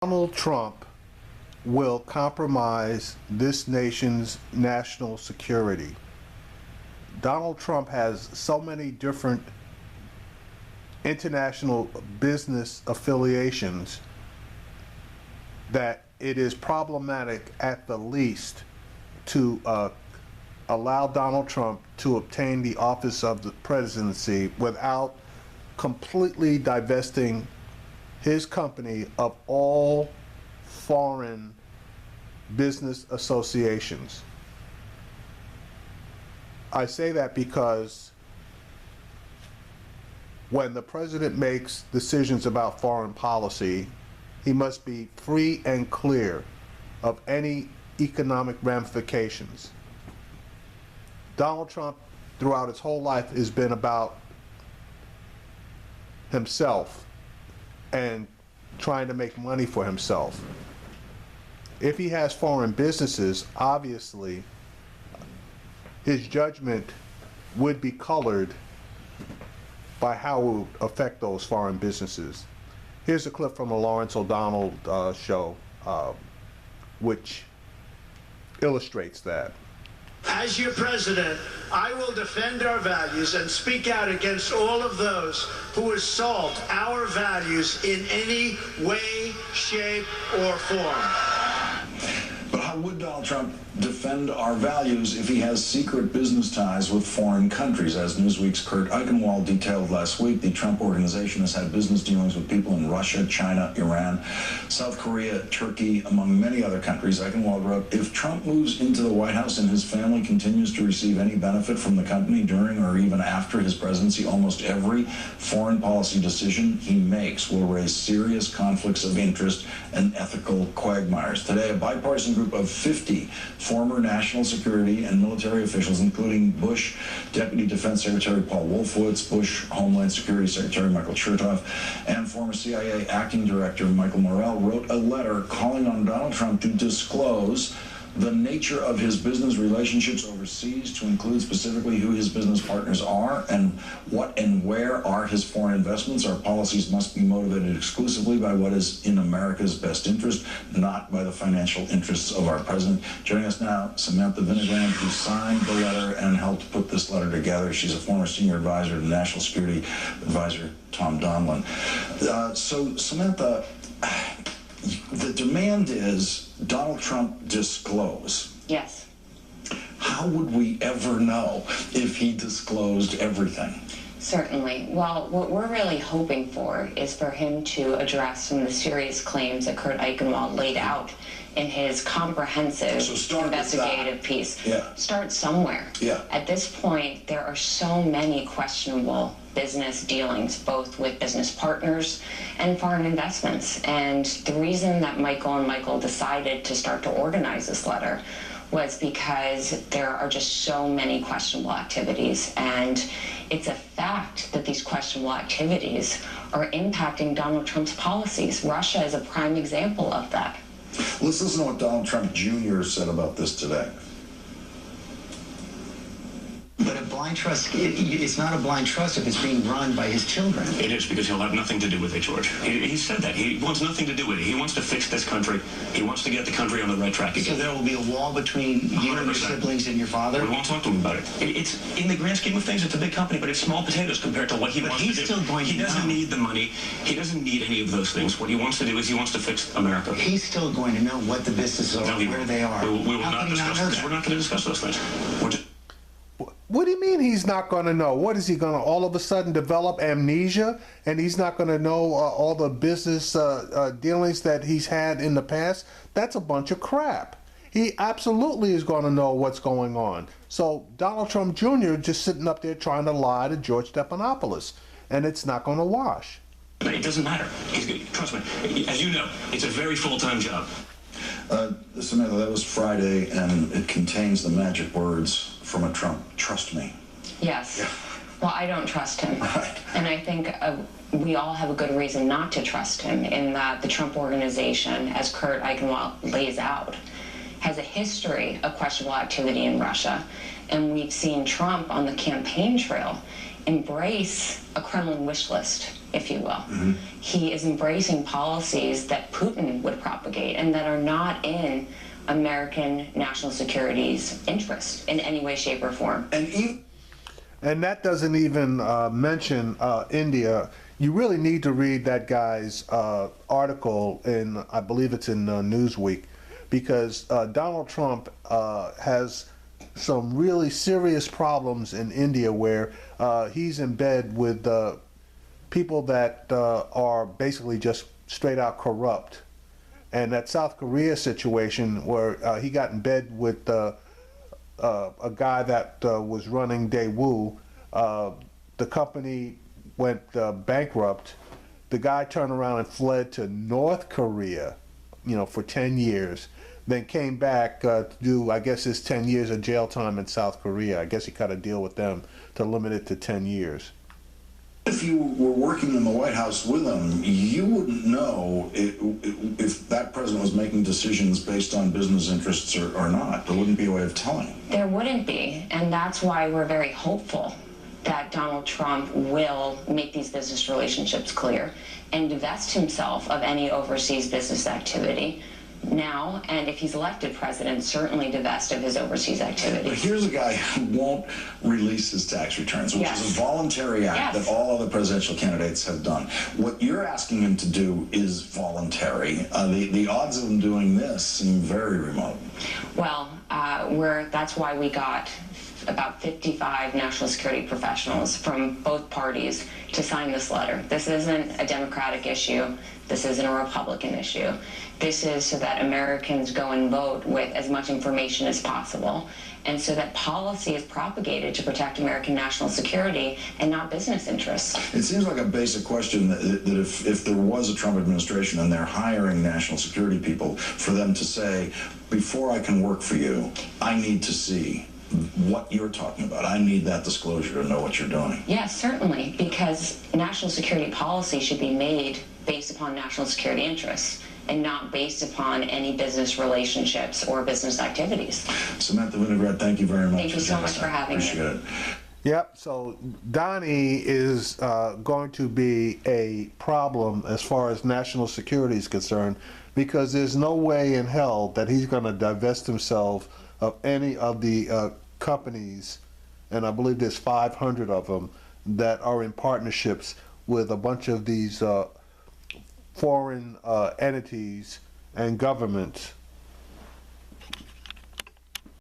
Donald Trump will compromise this nation's national security. Donald Trump has so many different international business affiliations that it is problematic at the least to allow Donald Trump to obtain the office of the presidency without completely divesting his company of all foreign business associations. I say that because when the president makes decisions about foreign policy, he must be free and clear of any economic ramifications. Donald Trump, throughout his whole life, has been about himself and trying to make money for himself. If he has foreign businesses, obviously, his judgment would be colored by how it would affect those foreign businesses. Here's a clip from a Lawrence O'Donnell show, which illustrates that. As your president, I will defend our values and speak out against all of those who assault our values in any way, shape, or form. But how would Donald Trump defend our values if he has secret business ties with foreign countries? As Newsweek's Kurt Eichenwald detailed last week, the Trump Organization has had business dealings with people in Russia, China, Iran, South Korea, Turkey, among many other countries. Eichenwald wrote, if Trump moves into the White House and his family continues to receive any benefit from the company during or even after his presidency, almost every foreign policy decision he makes will raise serious conflicts of interest and ethical quagmires. Today, a bipartisan group of 50 former national security and military officials, including Bush Deputy Defense Secretary Paul Wolfowitz, Bush Homeland Security Secretary Michael Chertoff, and former CIA Acting Director Michael Morrell, wrote a letter calling on Donald Trump to disclose the nature of his business relationships overseas, to include specifically who his business partners are and what and where are his foreign investments. Our policies must be motivated exclusively by what is in America's best interest, not by the financial interests of our president. Joining us now, Samantha Vinogran, who signed the letter and helped put this letter together. She's a former senior advisor to National Security Advisor Tom Donilon. So, Samantha, the demand is Donald Trump disclose. Yes. How would we ever know if he disclosed everything? Certainly. Well, what we're really hoping for is for him to address some of the serious claims that Kurt Eichenwald laid out in his comprehensive investigative piece. Yeah. Start somewhere. Yeah. At this point, there are so many questionable business dealings, both with business partners and foreign investments. And the reason that Michael decided to start to organize this letter was because there are just so many questionable activities. And it's a fact that these questionable activities are impacting Donald Trump's policies. Russia is a prime example of that. Let's listen to what Donald Trump Jr. said about this today. But a blind trust, it's not a blind trust if it's being run by his children. It is, because he'll have nothing to do with it, George. He said that. He wants nothing to do with it. He wants to fix this country. He wants to get the country on the right track again. So there will be a wall between you and your siblings and your father? We won't talk to him about it. It's, in the grand scheme of things, it's a big company, but it's small potatoes compared to what he wants to do. But he's still going to know. He doesn't need the money. He doesn't need any of those things. What he wants to do is he wants to fix America. He's still going to know what the businesses are, where they are. We will How not can he discuss not know this. that? We're not going to discuss those things. We're just What do you mean he's not going to know? What is he going to all of a sudden develop amnesia and he's not going to know all the business dealings that he's had in the past? That's a bunch of crap. He absolutely is going to know what's going on. So Donald Trump Jr. just sitting up there trying to lie to George Stephanopoulos, and it's not going to wash. It doesn't matter. Trust me. As you know, it's a very full-time job. Samantha, that was Friday, and it contains the magic words from a Trump, trust me. Yes. Yeah. Well, I don't trust him. Right. And I think we all have a good reason not to trust him, in that the Trump Organization, as Kurt Eichenwald lays out, has a history of questionable activity in Russia. And we've seen Trump on the campaign trail embrace a Kremlin wish list, if you will. He is embracing policies that Putin would propagate and that are not in American national security's interest in any way, shape, or form. And that doesn't even mention India. You really need to read that guy's article in, I believe it's in Newsweek, because Donald Trump has some really serious problems in India where he's in bed with people that are basically just straight out corrupt. And that South Korea situation where he got in bed with a guy that was running Daewoo, the company went bankrupt. The guy turned around and fled to North Korea, for 10 years. Then came back to do, I guess, his 10 years of jail time in South Korea. I guess he cut a deal with them to limit it to 10 years. If you were working in the White House with him, you wouldn't know if that president was making decisions based on business interests or not. There wouldn't be a way of telling. There wouldn't be, and that's why we're very hopeful that Donald Trump will make these business relationships clear and divest himself of any overseas business activity now, and if he's elected president, certainly divest of his overseas activity. But here's a guy who won't release his tax returns, which is a voluntary act that all other presidential candidates have done. What you're asking him to do is voluntary. The odds of him doing this seem very remote. Well, that's why we got about 55 national security professionals from both parties to sign this letter. This isn't a Democratic issue. This isn't a Republican issue. This is so that Americans go and vote with as much information as possible, and so that policy is propagated to protect American national security and not business interests. It seems like a basic question that if there was a Trump administration and they're hiring national security people, for them to say, before I can work for you, I need to see what you're talking about. I need that disclosure to know what you're doing. Yes, certainly, because national security policy should be made based upon national security interests and not based upon any business relationships or business activities. Samantha Vinograd, thank you very much. Thank you so much for having me. Appreciate it. Yep, so Donnie is going to be a problem as far as national security is concerned, because there's no way in hell that he's going to divest himself of any of the companies, and I believe there's 500 of them, that are in partnerships with a bunch of these foreign entities and governments